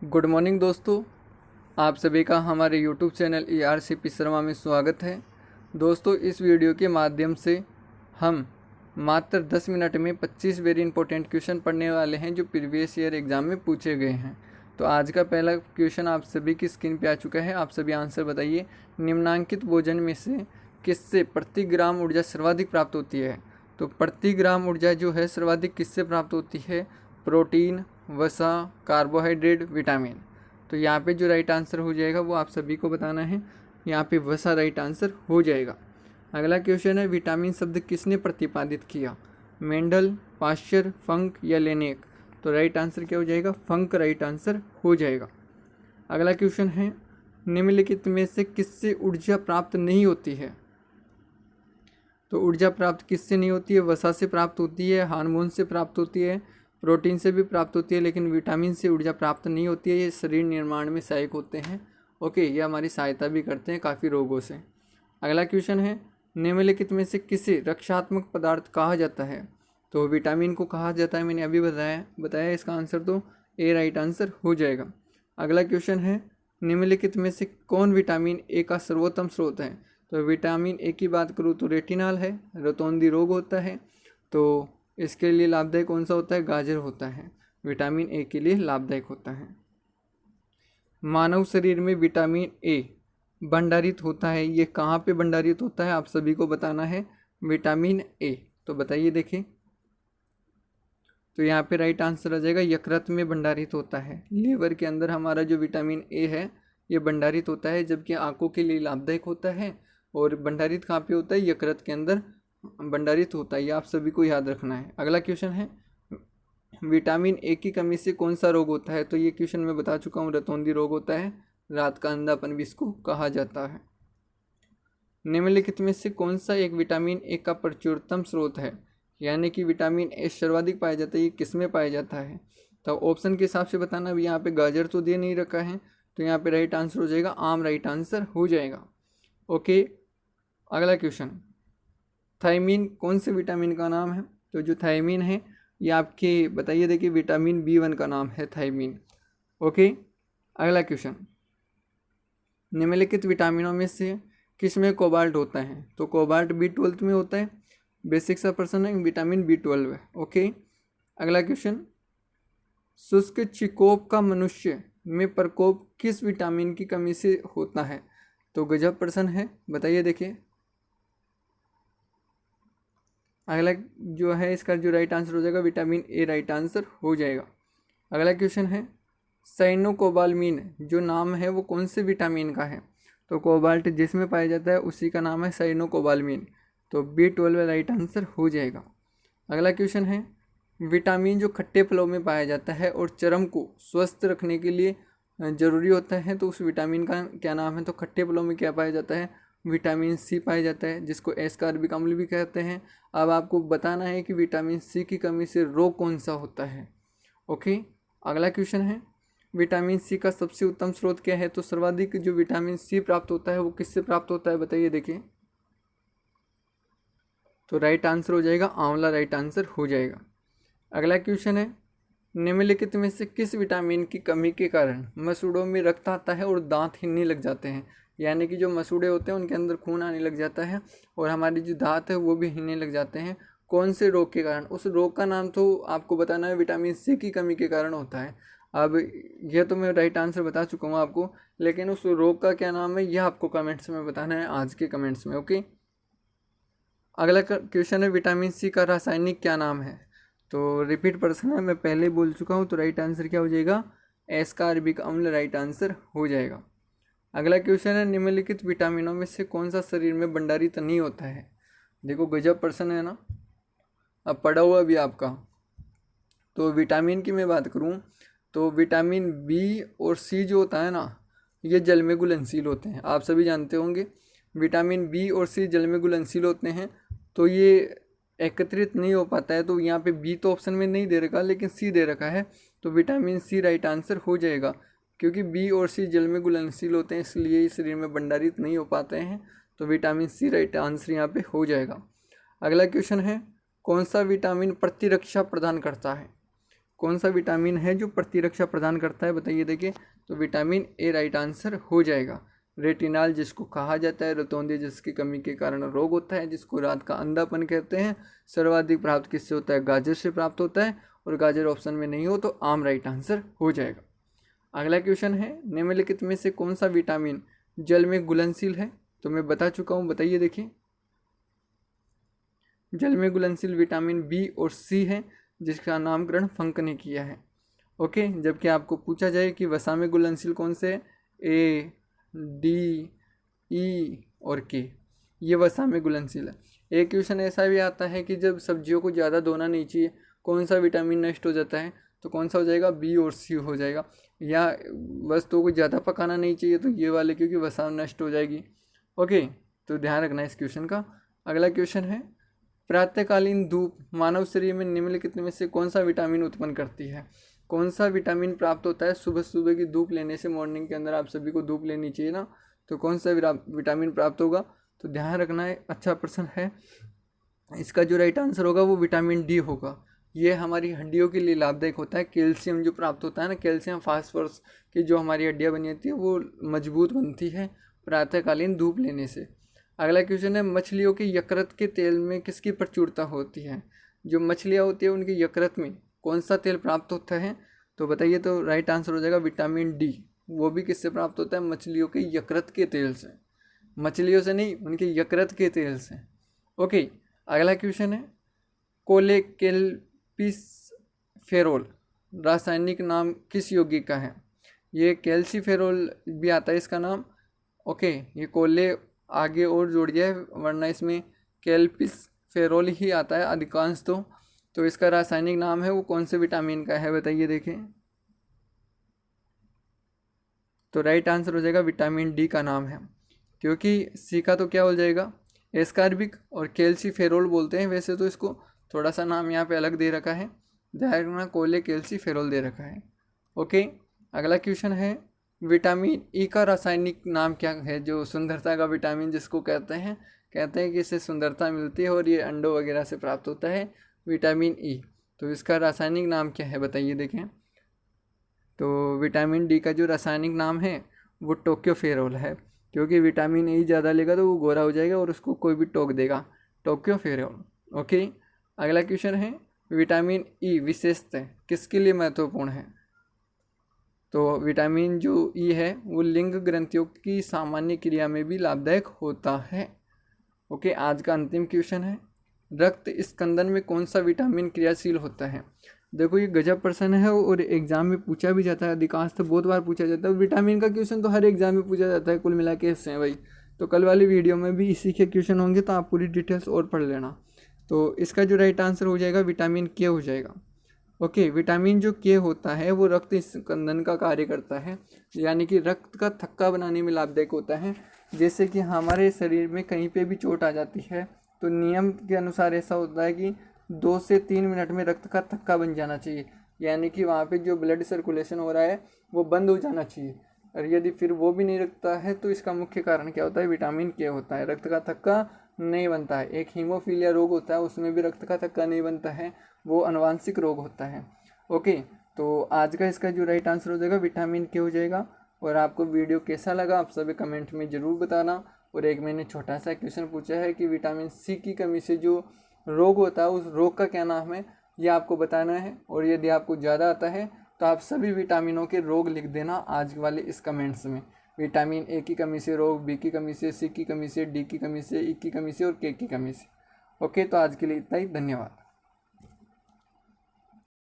Good morning दोस्तों, आप सभी का हमारे यूट्यूब चैनल ERCP शर्मा में स्वागत है। दोस्तों, इस वीडियो के माध्यम से हम मात्र 10 मिनट में 25 वेरी इंपॉर्टेंट क्वेश्चन पढ़ने वाले हैं जो प्रीवियस ईयर एग्ज़ाम में पूछे गए हैं। तो आज का पहला क्वेश्चन आप सभी की स्क्रीन पे आ चुका है। आप सभी आंसर बताइए। निम्नांकित भोजन में से किससे प्रति ग्राम ऊर्जा सर्वाधिक प्राप्त होती है? तो प्रति ग्राम ऊर्जा जो है सर्वाधिक किससे प्राप्त होती है? प्रोटीन, वसा, कार्बोहाइड्रेट, विटामिन। तो यहाँ पे जो राइट आंसर हो जाएगा वो आप सभी को बताना है। यहाँ पे वसा राइट आंसर हो जाएगा। अगला क्वेश्चन है, विटामिन शब्द किसने प्रतिपादित किया? मेंडल, पाश्चर, फंक या लेनेक? तो राइट आंसर क्या हो जाएगा? फंक राइट आंसर हो जाएगा। अगला क्वेश्चन है, निम्नलिखित में से किससे ऊर्जा प्राप्त नहीं होती है? तो ऊर्जा प्राप्त किससे नहीं होती है? वसा से प्राप्त होती है, हार्मोन से प्राप्त होती है, प्रोटीन से भी प्राप्त होती है, लेकिन विटामिन से ऊर्जा प्राप्त नहीं होती है। ये शरीर निर्माण में सहायक होते हैं। ओके, ये हमारी सहायता भी करते हैं काफ़ी रोगों से। अगला क्वेश्चन है, निम्नलिखित में से किसे रक्षात्मक पदार्थ कहा जाता है? तो विटामिन को कहा जाता है, मैंने अभी बताया इसका आंसर तो ए राइट आंसर हो जाएगा। अगला क्वेश्चन है, निम्नलिखित में से कौन विटामिन ए का सर्वोत्तम स्रोत है? तो विटामिन ए की बात करूँ तो रेटिनॉल है, रतौंधी रोग होता है, तो इसके लिए लाभदायक कौन सा होता है? गाजर होता है, विटामिन ए के लिए लाभदायक होता है। मानव शरीर में विटामिन ए भंडारित होता है, ये कहाँ पे भंडारित होता है आप सभी को बताना है। विटामिन ए, तो बताइए देखिए। तो यहाँ पे राइट आंसर आ जाएगा, यकृत में भंडारित होता है। लीवर के अंदर हमारा जो विटामिन ए है ये भंडारित होता है, जबकि आंखों के लिए लाभदायक होता है। और भंडारित कहाँ पे होता है? यकृत के अंदर भंडारित होता है। ये आप सभी को याद रखना है। अगला क्वेश्चन है, विटामिन ए की कमी से कौन सा रोग होता है? तो ये क्वेश्चन मैं बता चुका हूँ, रतौंधी रोग होता है, रात का अंधापन भी इसको कहा जाता है। निम्नलिखित में से कौन सा एक विटामिन ए का प्रचुरतम स्रोत है? यानी कि विटामिन ए सर्वाधिक पाया जाता है, ये किस में पाया जाता है? तो ऑप्शन के हिसाब से बताना। अभी यहाँ पे गाजर तो दे नहीं रखा है, तो यहाँ पे राइट आंसर हो जाएगा आम, राइट आंसर हो जाएगा। ओके, अगला क्वेश्चन, थायमीन कौन से विटामिन का नाम है? तो जो थायमीन है ये आपके बताइए देखिए, विटामिन B1 का नाम है थायमीन। ओके, अगला क्वेश्चन, निम्नलिखित विटामिनों में से किस में कोबाल्ट होता है? तो कोबाल्ट B12 में होता है। बेसिक सा पर्सन है, विटामिन B12 है। ओके, अगला क्वेश्चन, शुष्क चिकोप का मनुष्य में प्रकोप किस विटामिन की कमी से होता है? तो गजब पर्सन है, बताइए देखिए। अगला जो है इसका जो राइट आंसर हो जाएगा विटामिन ए राइट आंसर हो जाएगा। अगला क्वेश्चन है, साइनोकोबाल्मीन जो नाम है वो कौन से विटामिन का है? तो कोबाल्ट जिसमें पाया जाता है उसी का नाम है साइनोकोबाल्मीन, तो B12 राइट आंसर हो जाएगा। अगला क्वेश्चन है, विटामिन जो खट्टे फलों में पाया जाता है और चर्म को स्वस्थ रखने के लिए ज़रूरी होता है, तो उस विटामिन का क्या नाम है? तो खट्टे फलों में क्या पाया जाता है? विटामिन सी पाया जाता है, जिसको एस्कॉर्बिक अम्ल भी कहते हैं। अब आपको बताना है कि विटामिन सी की कमी से रोग कौन सा होता है। ओके, अगला क्वेश्चन है, विटामिन सी का सबसे उत्तम स्रोत क्या है? तो सर्वाधिक जो विटामिन सी प्राप्त होता है वो किससे प्राप्त होता है? बताइए देखिए। तो राइट आंसर हो जाएगा आंवला, राइट आंसर हो जाएगा। अगला क्वेश्चन है, निम्नलिखित में से किस विटामिन की कमी के कारण मसूड़ों में रक्त आता है और दांत हिलने लग जाते हैं? यानी कि जो मसूड़े होते हैं उनके अंदर खून आने लग जाता है और हमारी जो दांत है वो भी हिलने लग जाते हैं। कौन से रोग के कारण? उस रोग का नाम तो आपको बताना है, विटामिन सी की कमी के कारण होता है। अब यह तो मैं राइट आंसर बता चुका हूँ आपको, लेकिन उस रोग का क्या नाम है यह आपको कमेंट्स में बताना है, आज के कमेंट्स में। ओके, अगला क्वेश्चन है, विटामिन सी का रासायनिक क्या नाम है? तो रिपीट पर्सन है, मैं पहले बोल चुका हूँ, तो राइट आंसर क्या हो जाएगा? एस्कॉर्बिक अम्ल राइट आंसर हो जाएगा। अगला क्वेश्चन है, निम्नलिखित विटामिनों में से कौन सा शरीर में भंडारित नहीं होता है? देखो गजब पर्सन है ना, अब पढ़ा हुआ भी आपका। तो विटामिन की मैं बात करूँ तो विटामिन बी और सी जो होता है ना, ये जल में घुलनशील होते हैं, आप सभी जानते होंगे। विटामिन बी और सी जल में घुलनशील होते हैं, तो ये एकत्रित नहीं हो पाता है। तो यहाँ पे बी तो ऑप्शन में नहीं दे रखा, लेकिन सी दे रखा है, तो विटामिन सी राइट आंसर हो जाएगा। क्योंकि बी और सी जल में घुलनशील होते हैं, इसलिए शरीर में भंडारित नहीं हो पाते हैं, तो विटामिन सी राइट आंसर यहाँ पे हो जाएगा। अगला क्वेश्चन है, कौन सा विटामिन प्रतिरक्षा प्रदान करता है? कौन सा विटामिन है जो प्रतिरक्षा प्रदान करता है, बताइए देखिए। तो विटामिन ए राइट आंसर हो जाएगा। रेटिनॉल जिसको कहा जाता है, रतौंधी जिसकी कमी के कारण रोग होता है, जिसको रात का अंधापन कहते हैं, सर्वाधिक प्राप्त किससे होता है, गाजर से प्राप्त होता है, और गाजर ऑप्शन में नहीं हो तो आम राइट आंसर हो जाएगा। अगला क्वेश्चन है, निम्नलिखित में से कौन सा विटामिन जल में घुलनशील है, तो मैं बता चुका हूँ, बताइए देखिए। जल में घुलनशील विटामिन बी और सी है, जिसका नामकरण फंक ने किया है। ओके, जबकि आपको पूछा जाए कि वसा में घुलनशील कौन से है, ए, डी, ई और के, ये वसा में घुलनशील है। एक क्वेश्चन ऐसा भी आता है कि जब सब्जियों को ज़्यादा धोना नहीं चाहिए, कौन सा विटामिन नष्ट हो जाता है, तो कौन सा हो जाएगा, बी और सी हो जाएगा। या वस्तुओं को ज़्यादा पकाना नहीं चाहिए, तो ये वाले, क्योंकि वसा नष्ट हो जाएगी। ओके, तो ध्यान रखना इस क्वेश्चन का। अगला क्वेश्चन है, प्रातःकालीन धूप मानव शरीर में निम्नलिखित में से कौन सा विटामिन उत्पन्न करती है। कौन सा विटामिन प्राप्त होता है सुबह सुबह की धूप लेने से, मॉर्निंग के अंदर आप सभी को धूप लेनी चाहिए ना, तो कौन सा विटामिन प्राप्त होगा, तो ध्यान रखना है, अच्छा प्रश्न है। इसका जो राइट आंसर होगा वो विटामिन डी होगा। ये हमारी हड्डियों के लिए लाभदायक होता है। कैल्शियम जो प्राप्त होता है ना, कैल्शियम फास्फोरस की जो हमारी हड्डियाँ बनी होती है वो मजबूत बनती है प्रातःकालीन धूप लेने से। अगला क्वेश्चन है, मछलियों के यकृत के तेल में किसकी प्रचुरता होती है। जो मछलियाँ होती है उनके यकृत में कौन सा तेल प्राप्त होता है, तो बताइए। तो राइट आंसर हो जाएगा विटामिन डी। वो भी किससे प्राप्त होता है, मछलियों के यकृत के तेल से, मछलियों से नहीं, उनके यकृत के तेल से। ओके, अगला क्वेश्चन है, कोलेकेल्पिसफेरोल रासायनिक नाम किस यौगिक का है। ये कैल्सीफेरोल भी आता है इसका नाम। ओके, ये कोले आगे और जोड़ दिया है, वरना इसमें कैल्पिसफेरोल ही आता है अधिकांश। तो इसका रासायनिक नाम है वो कौन से विटामिन का है, बताइए देखें। तो राइट आंसर हो जाएगा विटामिन डी का नाम है, क्योंकि सी का तो क्या हो जाएगा, एस्कार्बिक, और कैल्सीफेरोल बोलते हैं वैसे तो इसको, थोड़ा सा नाम यहाँ पे अलग दे रखा है, ध्यान कोले कैल्सीफेरोल दे रखा है। ओके, अगला क्वेश्चन है, विटामिन ई का रासायनिक नाम क्या है, जो सुंदरता का विटामिन जिसको कहते हैं कि इससे सुंदरता मिलती है और ये अंडों वगैरह से प्राप्त होता है, विटामिन ई। तो इसका रासायनिक नाम क्या है, बताइए देखें। तो विटामिन डी का जो रासायनिक नाम है वो टोक्योफेरोल है, क्योंकि विटामिन ई ज़्यादा लेगा तो वो गोरा हो जाएगा और उसको कोई भी टोक देगा, टोक्योफेरोल। ओके, अगला क्वेश्चन है, विटामिन ई विशेषतः किसके लिए महत्वपूर्ण है। तो विटामिन जो ई है वो लिंग ग्रंथियों की सामान्य क्रिया में भी लाभदायक होता है। ओके, आज का अंतिम क्वेश्चन है, रक्त स्कंदन में कौन सा विटामिन क्रियाशील होता है। देखो ये गजब प्रश्न है और एग्जाम में पूछा भी जाता है, अधिकांश तो बहुत बार पूछा जाता है। विटामिन का क्वेश्चन तो हर एग्जाम में पूछा जाता है कुल मिला के इससे भाई। तो कल वाली वीडियो में भी इसी के क्वेश्चन होंगे, तो आप पूरी डिटेल्स और पढ़ लेना। तो इसका जो राइट आंसर हो जाएगा विटामिन के हो जाएगा। ओके, विटामिन जो के होता है वो रक्त स्कंदन का कार्य करता है, यानी कि रक्त का थक्का बनाने में लाभदायक होता है। जैसे कि हमारे शरीर में कहीं पे भी चोट आ जाती है तो नियम के अनुसार ऐसा होता है कि 2 से 3 मिनट में रक्त का थक्का बन जाना चाहिए, यानी कि वहाँ पे जो ब्लड सर्कुलेशन हो रहा है वो बंद हो जाना चाहिए। और यदि फिर वो भी नहीं रखता है तो इसका मुख्य कारण क्या होता है, विटामिन के होता है, रक्त का थक्का नहीं बनता है। एक हीमोफीलिया रोग होता है, उसमें भी रक्त का थक्का नहीं बनता है, वो अनुवांशिक रोग होता है। ओके, तो आज का इसका जो राइट आंसर हो जाएगा विटामिन के हो जाएगा। और आपको वीडियो कैसा लगा आप सभी कमेंट में ज़रूर बताना। और एक मैंने छोटा सा क्वेश्चन पूछा है कि विटामिन सी की कमी से जो रोग होता है उस रोग का क्या नाम है, ये आपको बताना है। और यदि आपको ज़्यादा आता है तो आप सभी विटामिनों के रोग लिख देना आज वाले इस कमेंट्स में। विटामिन ए की कमी से रोग, बी की कमी से, सी की कमी से, डी की कमी से, ई की कमी से और के की कमी से। ओके, तो आज के लिए इतना ही, धन्यवाद।